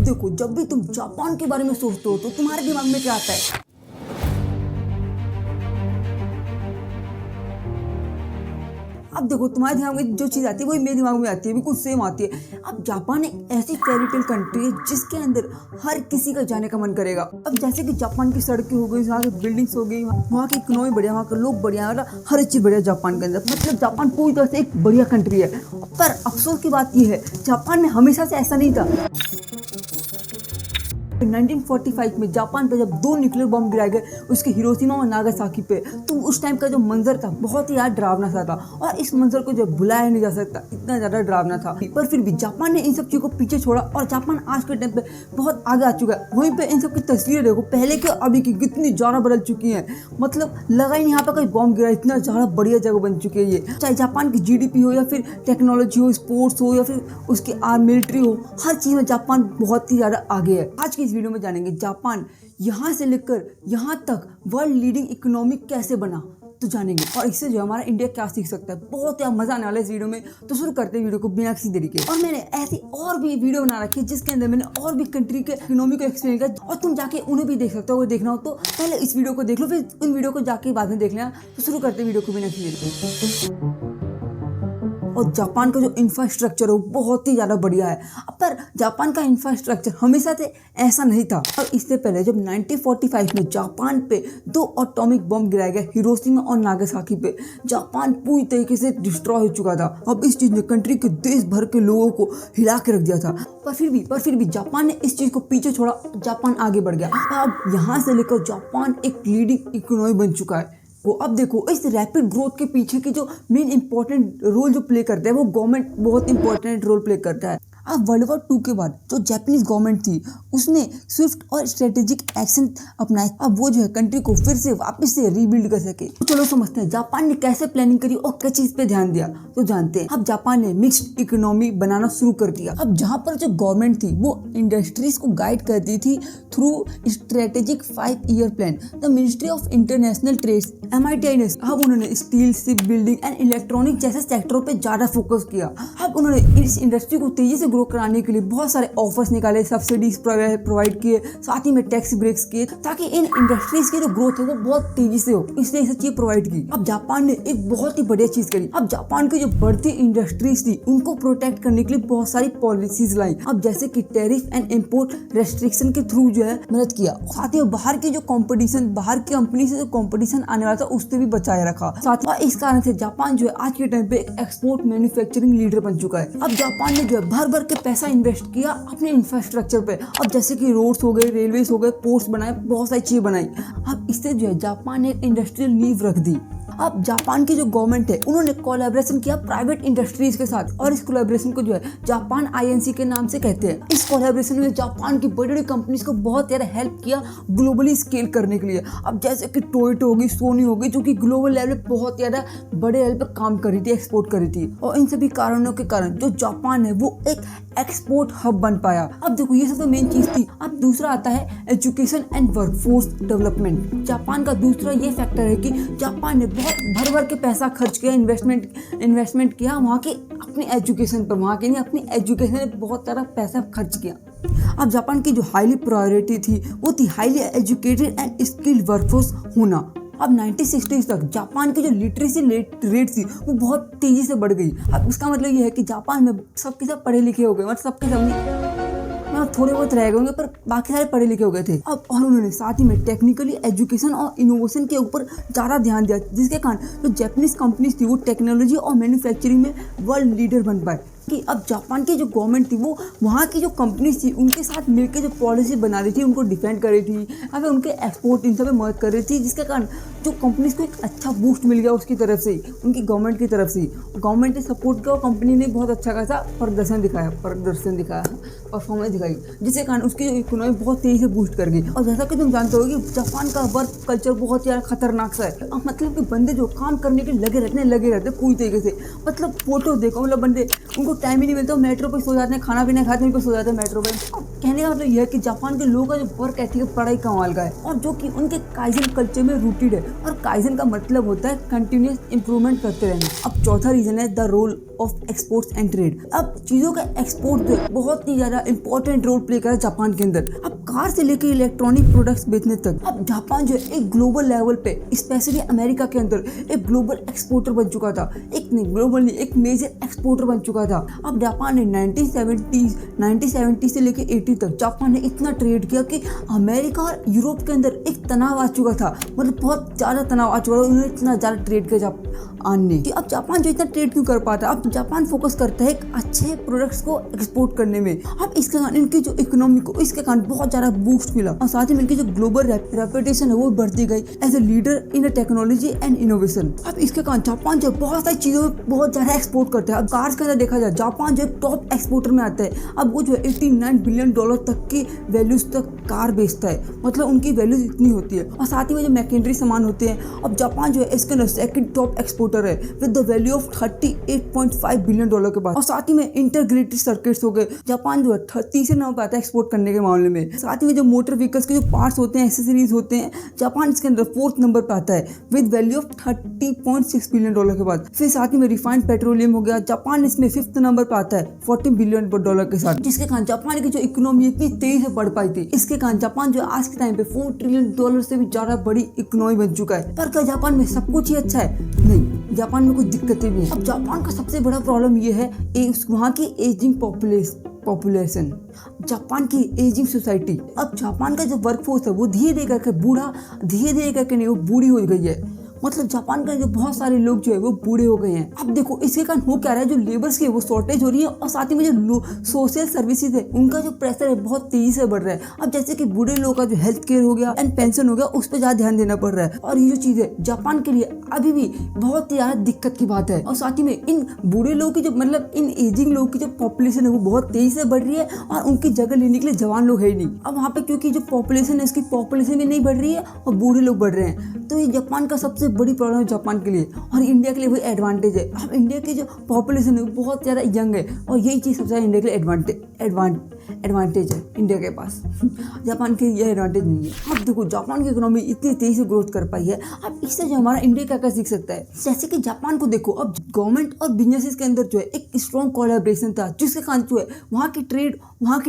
देखो, जब भी तुम जापान के बारे में सोचते हो तो तुम्हारे दिमाग में क्या आता है? अब देखो, तुम्हारे दिमाग में जो चीज़ आती है वही मेरे दिमाग में आती है, बिल्कुल सेम आती है। अब जापान एक ऐसी फेरीटेल कंट्री है जिसके अंदर हर किसी का जाने का मन करेगा। अब जैसे कि जापान की सड़कें हो गई, वहाँ की बिल्डिंग्स हो गई, वहाँ की इकोनॉमी बढ़िया, वहाँ के लोग बढ़िया, मतलब हर चीज़ बढ़िया जापान के अंदर। मतलब जापान पूरी तरह से एक बढ़िया कंट्री है। पर अफसोस की बात यह है, जापान में हमेशा से ऐसा नहीं था। 1945 में जापान पे जब 2 न्यूक्लियर बम गिराए गए, उसके हिरोशिमा और नागासाकी पे, तो उस टाइम का जो मंजर था बहुत ही यार डरावना सा था, और इस मंजर को जो भुलाया नहीं जा सकता, इतना ज़्यादा डरावना था। पर फिर भी जापान ने इन सब चीज़ों को पीछे छोड़ा और जापान आज के टाइम पे बहुत आगे आ चुका है। वहीं पे इन सब की तस्वीरें देखो, पहले के अभी की कितनी ज़्यादा बदल चुकी हैं। मतलब लगा ही नहीं यहाँ पर कोई बम गिरा, इतना ज़्यादा बढ़िया जगह बन चुकी है ये। चाहे जापान की GDP हो या फिर टेक्नोलॉजी हो, स्पोर्ट्स हो या फिर उसकी मिलिट्री हो, हर चीज़ में जापान बहुत ही ज़्यादा आगे है। आज की इस वीडियो में जानेंगे जापान यहाँ से लेकर यहाँ तक वर्ल्ड लीडिंग इकोनॉमी कैसे बना, तो जानेंगे। और इससे जो हमारा इंडिया क्या सीख सकता है, बहुत ही मजा आने वाला है इस वीडियो में। तो शुरू करते हैं वीडियो को बिना किसी देरी के। और मैंने ऐसी और भी वीडियो बना रखी है जिसके अंदर मैंने और भी कंट्री के इकोनॉमी को एक्सप्लेन किया, और तुम जाके उन्हें भी देख सकते हो। अगर देखना हो तो पहले इस वीडियो को देख लो, फिर उन वीडियो को जाके बाद में देख लेना। तो शुरू करते हैं वीडियो को बिना किसी देरी के। और जापान का जो इंफ्रास्ट्रक्चर है वो बहुत ही ज़्यादा बढ़िया है। पर जापान का इंफ्रास्ट्रक्चर हमेशा से ऐसा नहीं था। और इससे पहले जब 1945 में जापान पे 2 एटॉमिक बम गिराए गए, हिरोशिमा और नागासाकी पे, जापान पूरी तरीके से डिस्ट्रॉय हो चुका था। अब इस चीज़ ने कंट्री के देश भर के लोगों को हिला के रख दिया था। पर फिर भी जापान ने इस चीज़ को पीछे छोड़ा, जापान आगे बढ़ गया। अब यहाँ से लेकर जापान एक लीडिंग इकोनॉमी बन चुका है। वो अब देखो, इस रैपिड ग्रोथ के पीछे की जो मेन इंपॉर्टेंट रोल जो प्ले करता है वो गवर्नमेंट बहुत इंपॉर्टेंट रोल प्ले करता है। अब वर्ल्ड वॉर 2 के बाद जो जापानीज गवर्नमेंट थी उसने स्विफ्ट और स्ट्रेटेजिक एक्शन अपनाए। अब वो जो है कंट्री को फिर से वापस से रीबिल्ड कर सके। तो चलो समझते हैं जापान ने कैसे प्लानिंग करी और किस चीज पे ध्यान दिया, तो जानते हैं। अब जापान ने मिक्स्ड इकोनॉमी बनाना शुरू कर दिया। अब जहाँ पर जो गवर्नमेंट थी वो इंडस्ट्रीज को गाइड करती थी through strategic five year plan. The ministry of international trade MITI ने अब उन्होंने steel, ship building and electronic जैसे सेक्टरों पे ज्यादा फोकस किया। अब उन्होंने इस इंडस्ट्री को तेजी से ग्रो कराने के लिए बहुत सारे ऑफर्स निकाले, सब्सिडीज प्रोवाइड किए, साथ ही में टैक्स ब्रेक्स किए, ताकि इन इंडस्ट्रीज की जो ग्रोथ है वो बहुत तेजी से हो, इसलिए ये चीज प्रोवाइड की। अब जापान ने एक बहुत ही बढ़िया चीज करी। अब जापान की जो बढ़ती इंडस्ट्रीज थी उनको प्रोटेक्ट करने के लिए बहुत सारी पॉलिसीज लाई। अब जैसे कि टैरिफ एंड इम्पोर्ट रेस्ट्रिक्शन के थ्रू जो है मदद किया। साथ ही बाहर की जो कंपटीशन, बाहर की कंपनी से जो कंपटीशन आने वाला था उससे भी बचाए रखा। साथ ही इस कारण से जापान जो है आज के टाइम पे एक एक्सपोर्ट मैन्युफैक्चरिंग लीडर बन चुका है। अब जापान ने जो है भर भर के पैसा इन्वेस्ट किया अपने इंफ्रास्ट्रक्चर पे। अब जैसे कि रोड्स हो गए, रेलवेज हो गए, पोर्ट्स बनाए, बहुत सारी चीजें बनाई। अब इससे जो है जापान ने एक इंडस्ट्रियल नींव रख दी। अब जापान की जो गवर्नमेंट है उन्होंने कोलैबोरेशन किया प्राइवेट इंडस्ट्रीज के साथ, और इस कोलैबोरेशन को जो है जापान INC के नाम से कहते हैं। इस कोलैबोरेशन में जापान की बड़ी बड़ी कंपनीज को बहुत ज़्यादा हेल्प किया ग्लोबली स्केल करने के लिए। अब जैसे कि टोयोटा होगी, सोनी होगी, जो कि ग्लोबल लेवल पे बहुत ज़्यादा बड़े लेवल पे काम कर रही थी, एक्सपोर्ट कर रही थी। और इन सभी कारणों के कारण जो जापान है वो एक एक्सपोर्ट हब बन पाया। अब देखो, ये सब तो मेन चीज थी। अब दूसरा आता है education and workforce development. Japan का दूसरा ये फैक्टर है कि जापान ने बहुत भर भर के पैसा खर्च किया, इन्वेस्टमेंट किया वहाँ की अपनी एजुकेशन पर, वहाँ की नहीं अपनी एजुकेशन में बहुत सारा पैसा खर्च किया। अब जापान की जो हाईली प्रायोरिटी थी वो थी highly educated and skilled workforce होना। अब 1960s तक जापान की जो लिटरेसी रेट थी वो बहुत तेजी से बढ़ गई। अब इसका मतलब ये है कि जापान में सबके सब पढ़े लिखे हो गए, मतलब सबके सब थोड़े बहुत रह गए पर बाकी सारे पढ़े लिखे हो गए थे। अब और उन्होंने साथ ही में टेक्निकली एजुकेशन और इनोवेशन के ऊपर ज़्यादा ध्यान दिया, जिसके कारण जो जापानीज कंपनीज थी वो टेक्नोलॉजी और मैन्युफैक्चरिंग में वर्ल्ड लीडर बन पाए। कि अब जापान की जो गवर्नमेंट थी वो वहाँ की जो कंपनीज थी उनके साथ मिलकर जो पॉलिसी बना रही थी, उनको डिफेंड कर रही थी, या फिर उनके एक्सपोर्ट इन सब में मदद कर रही थी, जिसके कारण जो कंपनीज को एक अच्छा बूस्ट मिल गया उसकी तरफ से, उनकी गवर्नमेंट की तरफ से। गवर्नमेंट ने सपोर्ट किया और कंपनी ने बहुत अच्छा खासा प्रदर्शन दिखाया, परफॉर्मेंस दिखाई, जिसके कारण उसकी इकोनॉमी बहुत तेजी से बूस्ट कर गई। और जैसा कि तुम जानते हो कि जापान का वर्क कल्चर बहुत ज़्यादा खतरनाक सा है। मतलब कि बंदे जो काम करने के लगे रहते पूरी तरीके से। मतलब फोटो देखो, मतलब बंदे उनको टाइम ही नहीं मिलता, मेट्रो पे सो जाते हैं, खाना पीना खाते हैं उनको सो जाते हैं मेट्रो पे। कहने का मतलब यह है कि जापान के लोगों का जो वर्क एथिक है बड़ा ही कमाल का है और जो कि उनके काइजन कल्चर में रूटेड है। और काइजन का मतलब होता है कंटिन्यूस इंप्रूवमेंट करते रहना। अब चौथा रीजन है the role of exports and trade. अब चीज़ों का एक्सपोर्ट जो है बहुत ही ज़्यादा इंपॉर्टेंट रोल प्ले कर रहा है जापान के अंदर। अब कार से लेकर इलेक्ट्रॉनिक प्रोडक्ट्स बेचने तक अब जापान जो है एक ग्लोबल लेवल पे स्पेशली अमेरिका के अंदर एक ग्लोबल एक्सपोर्टर बन चुका था। एक नहीं ग्लोबल नहीं, एक मेजर एक्सपोर्टर बन चुका था। अब जापान ने 1970 से लेकर 80 तक जापान ने इतना ट्रेड किया कि अमेरिका और यूरोप के अंदर एक तनाव आ चुका था, मतलब बहुत ज़्यादा तनाव आ चुका था। उन्होंने इतना ज़्यादा ट्रेड किया जापान ने कि अब जापान जो इतना ट्रेड क्यों कर पाता है, अब जापान फोकस करता है एक अच्छे प्रोडक्ट्स को एक्सपोर्ट करने में। अब इसके कारण इनकी जो इकोनॉमी को इसके कारण बहुत ज़्यादा बूस्ट मिला और साथ ही में इनकी जो ग्लोबल रेपुटेशन है वो बढ़ती गई as a leader in technology and innovation. अब इसके कारण जापान जो बहुत सारी चीज़ों में बहुत ज़्यादा एक्सपोर्ट करता है। अब कार्स के अंदर देखा जाए जापान जो टॉप एक्सपोर्टर में आता है। अब वो जो है $89 बिलियन तक की वैल्यूज तक कार बेचता है, मतलब उनकी वैल्यूज इतनी होती है। और साथ ही में जो मैकेनरी सामान होते हैं, अब जापान जो है इसके अंदर सेकंड टॉप एक्सपोर्टर है with the value of $38.5 billion के पास। और साथ ही में इंटीग्रेटेड सर्किट्स हो गए, जापान जो है 30 नंबर पे आता है एक्सपोर्ट करने के मामले में। साथ ही में जो मोटर व्हीकल्स के जो पार्ट्स होते हैं, एक्सेसरीज होते हैं, जापान इसके अंदर 4th नंबर पे आता है विद वैल्यू ऑफ $30.6 बिलियन के बाद। फिर साथ ही में रिफाइंड पेट्रोलियम हो गया, जापान इसमें 5th नंबर पे आता है $14 बिलियन के साथ, जिसके कारण जापान की जो इकोनॉमी इतनी तेजी से बढ़ पाई थी। इसके कारण जापान जो आज के टाइम पे $4 ट्रिलियन से भी ज्यादा बड़ी इकोनॉमी बन चुका है। पर क्या जापान में सब कुछ ही अच्छा है? नहीं, जापान में कुछ दिक्कतें भी हैं। अब जापान का सबसे बड़ा प्रॉब्लम ये है वहाँ की एजिंग पॉपुलेशन, जापान की एजिंग सोसाइटी। अब जापान का जो वर्कफोर्स है वो धीरे धीरे करके नहीं, वो बूढ़ी हो गई है। मतलब जापान का जो बहुत सारे लोग जो है वो बूढ़े हो गए हैं। अब देखो इसके कारण हो क्या रहा है, जो लेबर्स की वो शॉर्टेज हो रही है और साथ ही में जो सोशल सर्विसेज है उनका जो प्रेशर है बहुत तेजी से बढ़ रहा है। अब जैसे कि बूढ़े लोगों का जो हेल्थ केयर हो गया एंड पेंशन हो गया, उस पर ज़्यादा ध्यान देना पड़ रहा है। और ये जो चीज़ है जापान के लिए अभी भी बहुत ही ज़्यादा दिक्कत की बात है। और साथ ही में इन बूढ़े लोगों की जो मतलब इन एजिंग लोगों की जो पॉपुलेशन है वो बहुत तेजी से बढ़ रही है और उनकी जगह लेने के लिए जवान लोग है ही नहीं। अब वहाँ पे क्योंकि जो पॉपुलेशन है उसकी पॉपुलेशन भी नहीं बढ़ रही है और बूढ़े लोग बढ़ रहे हैं, तो ये जापान का सबसे बड़ी प्रॉब्लम है जापान के लिए। और इंडिया के लिए वही एडवांटेज है। अब इंडिया की जो पॉपुलेशन है वो बहुत ज़्यादा यंग है और यही चीज़ सबसे ज़्यादा इंडिया के लिए एडवांटेज है इंडिया के पास। जापान के ये एडवांटेज नहीं है। अब देखो जापान की इकोनॉमी इतनी तेजी से ग्रोथ कर पाई है, अब इससे जो हमारा इंडिया क्या क्या सीख सकता है। जैसे कि जापान को देखो, अब गवर्नमेंट और बिजनेसेस के अंदर जो है एक स्ट्रॉन्ग कोलैबोरेशन था, जिसके कारण जो है वहाँ की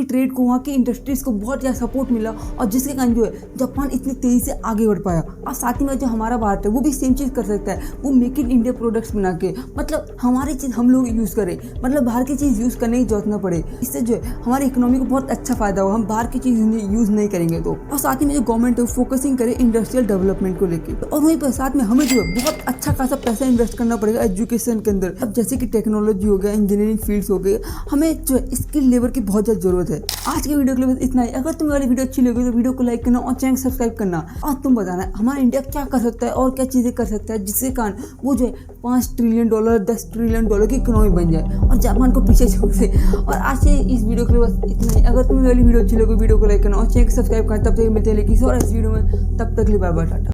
ट्रेड को, वहाँ की इंडस्ट्रीज को बहुत ज़्यादा सपोर्ट मिला और जिसके कारण जो है जापान इतनी तेजी से आगे बढ़ पाया। और साथ ही में जो हमारा भारत है वो भी सेम चीज़ कर सकता है, वो मेक इन इंडिया प्रोडक्ट्स बना के, मतलब हमारी चीज़ हम लोग यूज़ करें, मतलब बाहर की चीज़ यूज़ करने की जरूरत ना पड़े। इससे जो है हमारी इकोनॉमी को बहुत अच्छा फायदा हो, हम बाहर की चीज़ यूज़ नहीं करेंगे तो। और साथ ही में जो गवर्नमेंट है फोकसिंग करे इंडस्ट्रियल डेवलपमेंट को लेकर। और वहीं पर साथ में हमें जो है बहुत अच्छा खासा पैसा इन्वेस्ट करना पड़ेगा एजुकेशन के अंदर। अब जैसे कि टेक्नोलॉजी हो गया, इंजीनियरिंग फील्ड्स हो गए, हमें जो है स्किल लेबर की बहुत ज़्यादा जरूरत है। आज की वीडियो के लिए बस इतना ही। अगर तुम्हें वाली वीडियो अच्छी लगी तो वीडियो को लाइक करना और चैनल सब्सक्राइब करना और तुम बताना हमारा इंडिया क्या कर सकता है और क्या चीज़ें कर सकता है जिसके कारण वो जो है $5 ट्रिलियन $10 ट्रिलियन की इकोनॉमी बन जाए और जापान को पीछे छोड़ दे। और आज से इस वीडियो के लिए बस इतना ही। अगर तुम्हें वाली वीडियो अच्छी लगी वीडियो को लाइक करना और चैनल सब्सक्राइब करना। तब तक मिलते हैं लेकिन और इस वीडियो में, तब तक लिए बाय बाय टाटा।